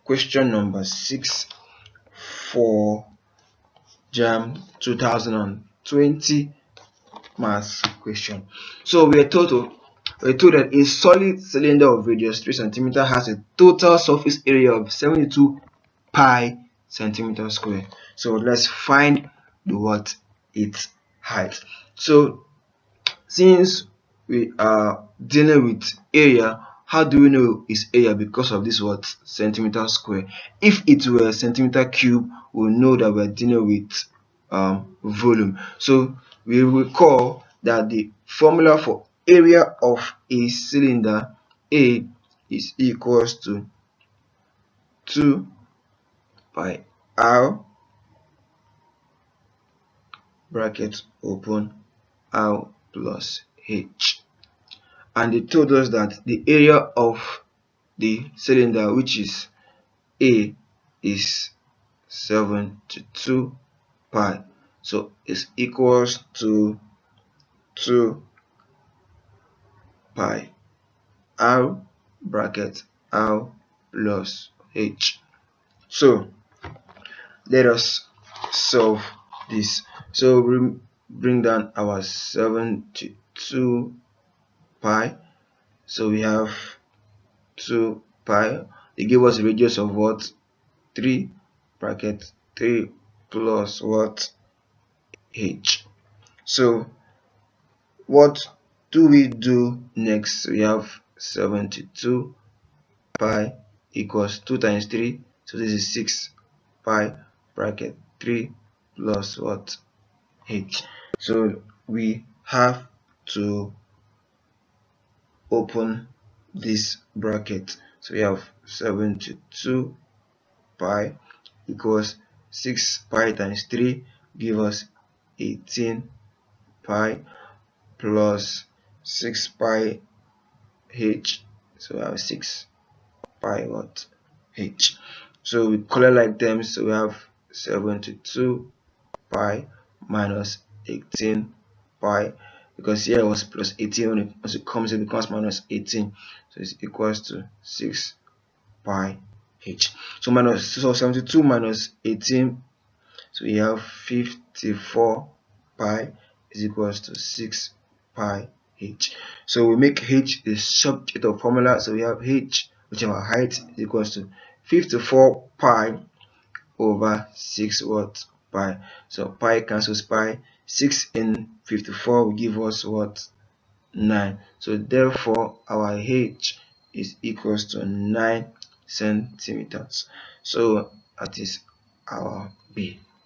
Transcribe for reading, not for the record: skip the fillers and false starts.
question number 6 for JAMB 2020 maths question. So we are told that a solid cylinder of radius 3 cm has a total surface area of 72 pi centimeter square. So let's find its height. So since we are dealing with area, how do we know its area? Because of this centimeter square. If it were centimeter cube, we'll know that we're dealing with volume. So we recall that the formula for area of a cylinder A is equals to 2 pi r bracket open r plus h, and they told us that the area of the cylinder, which is A, is 72 pi, so it's equals to 2 pi r bracket r plus h. So let us solve this. So we bring down our 72 pi. So we have 2 pi. They give us a radius of 3 bracket 3 plus h. So what do we do next? We have 72 pi equals 2 times 3, so this is 6 pi bracket 3 plus h. So we have to open this bracket. So we have 72 pi equals 6 pi times 3 give us 18 pi plus 6 pi h, so we have 6 pi h. So we color like them, so we have 72 pi minus 18 pi, because here it was plus 18, when it comes it becomes minus 18, so it's equals to 6 pi h. So 72 minus 18, so we have 54 pi is equals to 6 pi h. So we make h the subject of formula, so we have h, which is our height, is equals to 54 pi over 6 pi. So pi cancels pi, 6 in 54 will give us 9. So therefore our h is equals to 9 centimeters. So that is our B.